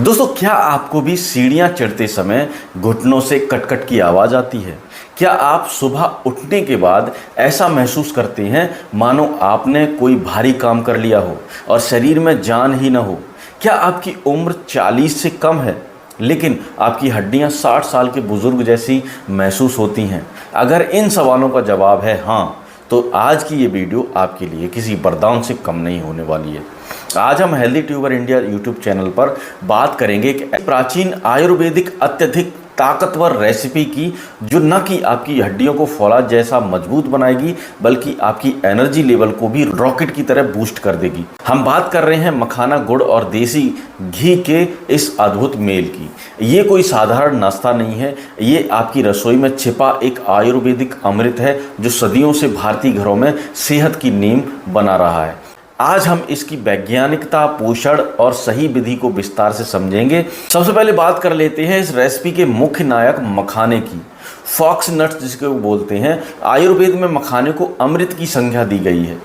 दोस्तों, क्या आपको भी सीढ़ियां चढ़ते समय घुटनों से कटकट की आवाज़ आती है? क्या आप सुबह उठने के बाद ऐसा महसूस करते हैं मानो आपने कोई भारी काम कर लिया हो और शरीर में जान ही न हो? क्या आपकी उम्र 40 से कम है लेकिन आपकी हड्डियां 60 साल के बुजुर्ग जैसी महसूस होती हैं? अगर इन सवालों का जवाब है हाँ, तो आज की ये वीडियो आपके लिए किसी वरदान से कम नहीं होने वाली है। आज हम healthy tuber India YouTube channel पर बात करेंगे कि प्राचीन आयुर्वेदिक अत्यधिक ताकतवर रेसिपी की, जो न कि आपकी हड्डियों को फौलाद जैसा मजबूत बनाएगी बल्कि आपकी एनर्जी लेवल को भी रॉकेट की तरह बूस्ट कर देगी। हम बात कर रहे हैं मखाना, गुड़ और देसी घी के इस अद्भुत मेल की। ये कोई साधारण नाश्ता नहीं है, ये आपकी रसोई में छिपा एक आयुर्वेदिक अमृत है जो सदियों से भारतीय घरों में सेहत की नींव बना रहा है। आज हम इसकी वैज्ञानिकता, पोषण और सही विधि को विस्तार से समझेंगे। सबसे पहले बात कर लेते हैं इस रेसिपी के मुख्य नायक मखाने की। फॉक्स नट्स जिसको बोलते हैं, आयुर्वेद में मखाने को अमृत की संज्ञा दी गई है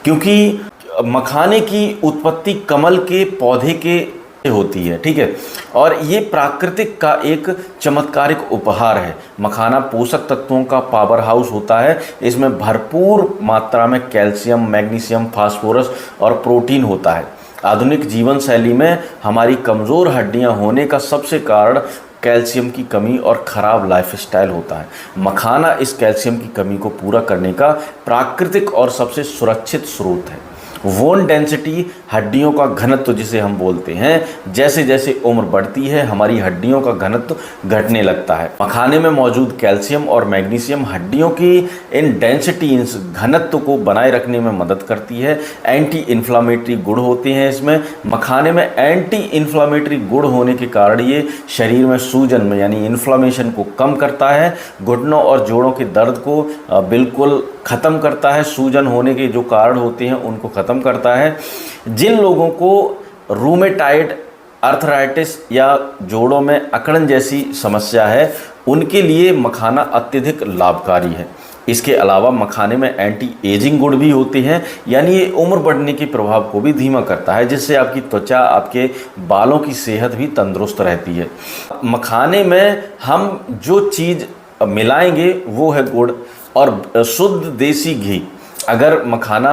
क्योंकि मखाने की उत्पत्ति कमल के पौधे के होती है, ठीक है, और ये प्राकृतिक का एक चमत्कारिक उपहार है। मखाना पोषक तत्वों का पावर हाउस होता है। इसमें भरपूर मात्रा में कैल्शियम, मैग्नीशियम, फास्फोरस और प्रोटीन होता है। आधुनिक जीवन शैली में हमारी कमज़ोर हड्डियां होने का सबसे कारण कैल्शियम की कमी और ख़राब लाइफस्टाइल होता है। मखाना इस कैल्शियम की कमी को पूरा करने का प्राकृतिक और सबसे सुरक्षित स्रोत है। वोन डेंसिटी, हड्डियों का घनत्व जिसे हम बोलते हैं, जैसे जैसे उम्र बढ़ती है हमारी हड्डियों का घनत्व घटने लगता है। मखाने में मौजूद कैल्शियम और मैग्नीशियम हड्डियों की इन डेंसिटी, इन घनत्व को बनाए रखने में मदद करती है। एंटी इन्फ्लामेटरी गुण होते हैं इसमें। मखाने में एंटी इन्फ्लामेटरी गुण होने के कारण ये शरीर में सूजन में यानी इन्फ्लामेशन को कम करता है। घुटनों और जोड़ों के दर्द को बिल्कुल ख़त्म करता है। सूजन होने के जो कारण होते हैं उनको ख़त्म करता है। जिन लोगों को रूमेटाइड अर्थराइटिस या जोड़ों में अकड़न जैसी समस्या है उनके लिए मखाना अत्यधिक लाभकारी है। इसके अलावा मखाने में एंटी एजिंग गुण भी होते हैं, यानी ये उम्र बढ़ने के प्रभाव को भी धीमा करता है, जिससे आपकी त्वचा, आपके बालों की सेहत भी तंदुरुस्त रहती है। मखाने में हम जो चीज़ मिलाएंगे वो है गुड़ और शुद्ध देसी घी। अगर मखाना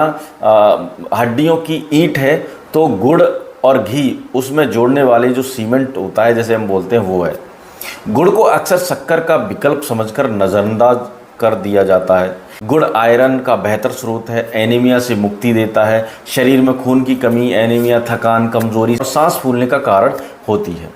हड्डियों की ईंट है तो गुड़ और घी उसमें जोड़ने वाले जो सीमेंट होता है जैसे हम बोलते हैं वो है। गुड़ को अक्सर शक्कर का विकल्प समझकर नज़रअंदाज कर दिया जाता है। गुड़ आयरन का बेहतर स्रोत है, एनीमिया से मुक्ति देता है। शरीर में खून की कमी, एनीमिया, थकान, कमजोरी और सांस फूलने का कारण होती है।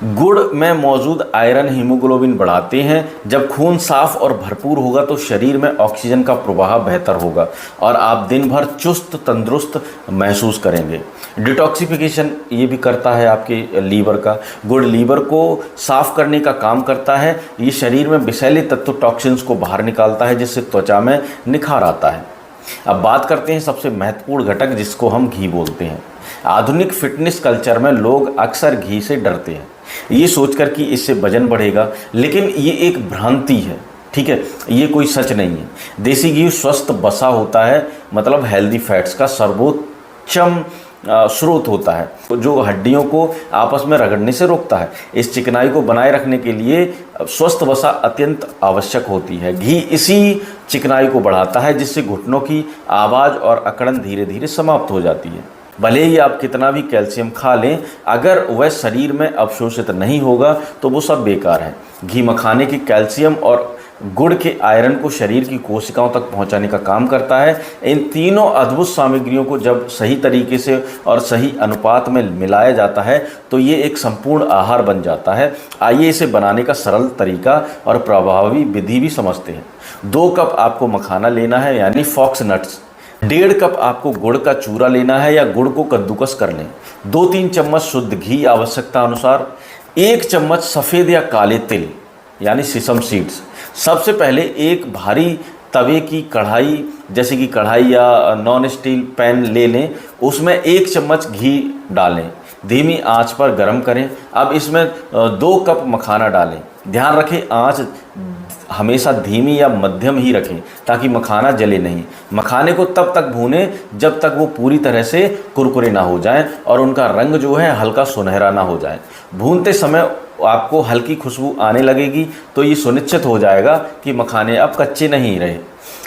गुड़ में मौजूद आयरन हीमोग्लोबिन बढ़ाते हैं। जब खून साफ और भरपूर होगा तो शरीर में ऑक्सीजन का प्रवाह बेहतर होगा और आप दिन भर चुस्त तंदुरुस्त महसूस करेंगे। डिटॉक्सिफिकेशन ये भी करता है आपके लीवर का। गुड़ लीवर को साफ करने का काम करता है। ये शरीर में विषैले तत्व, टॉक्सिन्स को बाहर निकालता है जिससे त्वचा में निखार आता है। अब बात करते हैं सबसे महत्वपूर्ण घटक जिसको हम घी बोलते हैं। आधुनिक फिटनेस कल्चर में लोग अक्सर घी से डरते हैं, ये सोचकर कि इससे वजन बढ़ेगा, लेकिन ये एक भ्रांति है, ठीक है, ये कोई सच नहीं है। देसी घी स्वस्थ वसा होता है, मतलब हेल्दी फैट्स का सर्वोच्चम स्रोत होता है जो हड्डियों को आपस में रगड़ने से रोकता है। इस चिकनाई को बनाए रखने के लिए स्वस्थ वसा अत्यंत आवश्यक होती है। घी इसी चिकनाई को बढ़ाता है जिससे घुटनों की आवाज़ और अकड़न धीरे धीरे समाप्त हो जाती है। भले ही आप कितना भी कैल्शियम खा लें, अगर वह शरीर में अवशोषित नहीं होगा तो वो सब बेकार है। घी मखाने के कैल्शियम और गुड़ के आयरन को शरीर की कोशिकाओं तक पहुंचाने का काम करता है। इन तीनों अद्भुत सामग्रियों को जब सही तरीके से और सही अनुपात में मिलाया जाता है तो ये एक संपूर्ण आहार बन जाता है। आइए इसे बनाने का सरल तरीका और प्रभावी विधि भी समझते हैं। 2 कप आपको मखाना लेना है यानी फॉक्स नट्स। 1.5 कप आपको गुड़ का चूरा लेना है या गुड़ को कद्दूकस कर लें। 2-3 चम्मच शुद्ध घी आवश्यकता अनुसार। 1 चम्मच सफ़ेद या काले तिल यानी सिसम सीड्स। सबसे पहले एक भारी तवे की कढ़ाई, जैसे कि कढ़ाई या नॉन स्टील पैन ले लें, उसमें 1 चम्मच घी डालें, धीमी आंच पर गर्म करें। अब इसमें 2 कप मखाना डालें। ध्यान रखें आंच हमेशा धीमी या मध्यम ही रखें ताकि मखाना जले नहीं। मखाने को तब तक भूनें जब तक वो पूरी तरह से कुरकुरे ना हो जाएं और उनका रंग जो है हल्का सुनहरा ना हो जाए। भूनते समय आपको हल्की खुशबू आने लगेगी तो ये सुनिश्चित हो जाएगा कि मखाने अब कच्चे नहीं रहे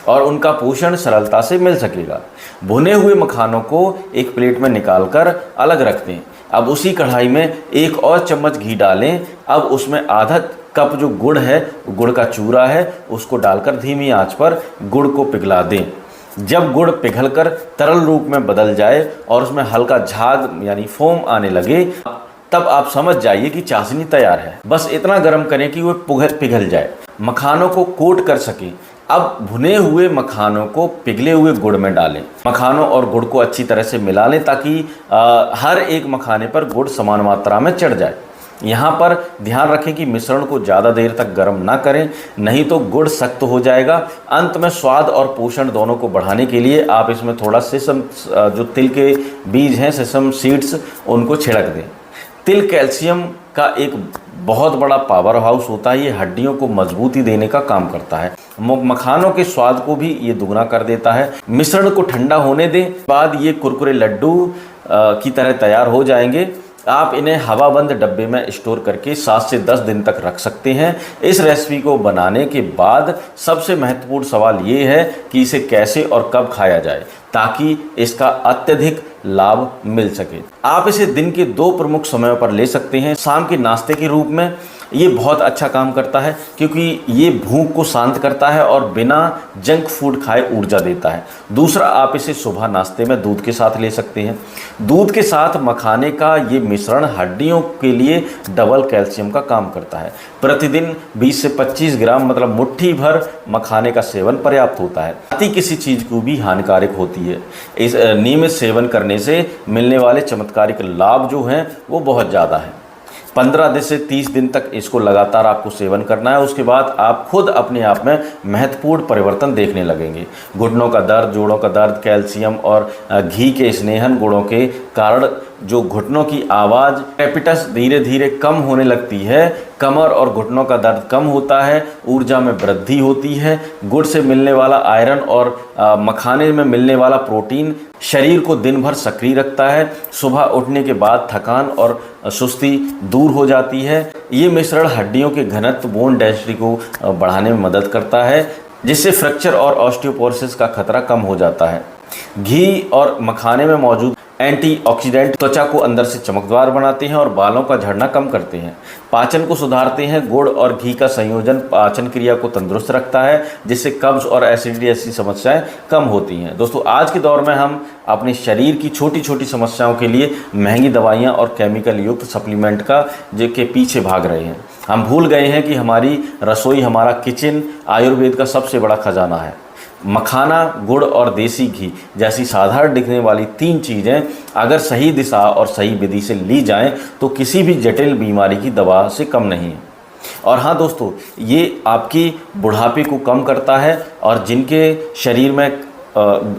और उनका पोषण सरलता से मिल सकेगा। भुने हुए मखानों को एक प्लेट में निकालकर अलग रख दें। अब उसी कढ़ाई में एक और चम्मच घी डालें। अब उसमें आधा कप जो गुड़ है, गुड़ का चूरा है, उसको डालकर धीमी आंच पर गुड़ को पिघला दें। जब गुड़ पिघलकर तरल रूप में बदल जाए और उसमें हल्का झाग यानी फोम आने लगे, तब आप समझ जाइए कि चाशनी तैयार है। बस इतना गर्म करें कि वो पिघल जाए, मखानों को कोट कर सकें। अब भुने हुए मखानों को पिघले हुए गुड़ में डालें। मखानों और गुड़ को अच्छी तरह से मिला लें ताकि हर एक मखाने पर गुड़ समान मात्रा में चढ़ जाए। यहाँ पर ध्यान रखें कि मिश्रण को ज़्यादा देर तक गर्म ना करें, नहीं तो गुड़ सख्त हो जाएगा। अंत में स्वाद और पोषण दोनों को बढ़ाने के लिए आप इसमें थोड़ा सेसम, जो तिल के बीज हैं, सेसम सीड्स, उनको छिड़क दें। तिल कैल्शियम का एक बहुत बड़ा पावर हाउस होता है। ये हड्डियों को मजबूती देने का काम करता है। मखानों के स्वाद को भी ये दुगना कर देता है। मिश्रण को ठंडा होने दें, बाद ये कुरकुरे लड्डू की तरह तैयार हो जाएंगे। आप इन्हें हवाबंद डब्बे में स्टोर करके 7 से 10 दिन तक रख सकते हैं। इस रेसिपी को बनाने के बाद सबसे महत्वपूर्ण सवाल ये है कि इसे कैसे और कब खाया जाए ताकि इसका अत्यधिक लाभ मिल सके। आप इसे दिन के 2 प्रमुख समयों पर ले सकते हैं। शाम के नाश्ते के रूप में ये बहुत अच्छा काम करता है क्योंकि ये भूख को शांत करता है और बिना जंक फूड खाए ऊर्जा देता है। दूसरा, आप इसे सुबह नाश्ते में दूध के साथ ले सकते हैं। दूध के साथ मखाने का ये मिश्रण हड्डियों के लिए डबल कैल्शियम का काम करता है। प्रतिदिन 20 से 25 ग्राम मतलब मुट्ठी भर मखाने का सेवन पर्याप्त होता है। अति किसी चीज़ को भी हानिकारक होती है। इस नियमित सेवन करने से मिलने वाले चमत्कारिक लाभ जो हैं वो बहुत ज़्यादा है। 15 से 30 दिन तक इसको लगातार आपको सेवन करना है। उसके बाद आप खुद अपने आप में महत्वपूर्ण परिवर्तन देखने लगेंगे। घुटनों का दर्द, जोड़ों का दर्द, कैल्शियम और घी के स्नेहन गुणों के कारण जो घुटनों की आवाज़ टेपिटस धीरे धीरे कम होने लगती है। कमर और घुटनों का दर्द कम होता है। ऊर्जा में वृद्धि होती है। गुड़ से मिलने वाला आयरन और मखाने में मिलने वाला प्रोटीन शरीर को दिन भर सक्रिय रखता है। सुबह उठने के बाद थकान और सुस्ती दूर हो जाती है। ये मिश्रण हड्डियों के घनत्व, बोन डेंसिटी को बढ़ाने में मदद करता है, जिससे फ्रैक्चर और ऑस्टियोपोरोसिस का खतरा कम हो जाता है। घी और मखाने में मौजूद एंटीऑक्सीडेंट त्वचा को अंदर से चमकदार बनाते हैं और बालों का झड़ना कम करते हैं। पाचन को सुधारते हैं। गुड़ और घी का संयोजन पाचन क्रिया को तंदुरुस्त रखता है, जिससे कब्ज और एसिडिटी जैसी समस्याएं कम होती हैं। दोस्तों, आज के दौर में हम अपने शरीर की छोटी छोटी समस्याओं के लिए महंगी दवाइयाँ और केमिकल युक्त सप्लीमेंट के पीछे भाग रहे हैं। हम भूल गए हैं कि हमारी रसोई, हमारा किचन आयुर्वेद का सबसे बड़ा खजाना है। मखाना, गुड़ और देसी घी जैसी साधारण दिखने वाली 3 चीज़ें अगर सही दिशा और सही विधि से ली जाएं तो किसी भी जटिल बीमारी की दवा से कम नहीं है। और हाँ दोस्तों, ये आपकी बुढ़ापे को कम करता है और जिनके शरीर में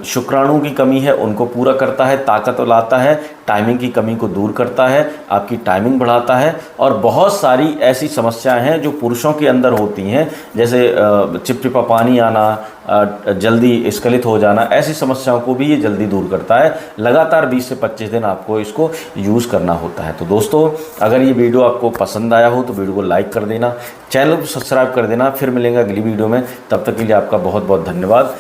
शुक्राणु की कमी है उनको पूरा करता है, ताकत लाता है, टाइमिंग की कमी को दूर करता है, आपकी टाइमिंग बढ़ाता है। और बहुत सारी ऐसी समस्याएं हैं जो पुरुषों के अंदर होती हैं, जैसे चिपचिपा पानी आना, जल्दी स्खलित हो जाना, ऐसी समस्याओं को भी ये जल्दी दूर करता है। लगातार 20 से 25 दिन आपको इसको यूज़ करना होता है। तो दोस्तों, अगर ये वीडियो आपको पसंद आया हो तो वीडियो को लाइक कर देना, चैनल को सब्सक्राइब कर देना। फिर मिलेंगे अगली वीडियो में, तब तक के लिए आपका बहुत बहुत धन्यवाद।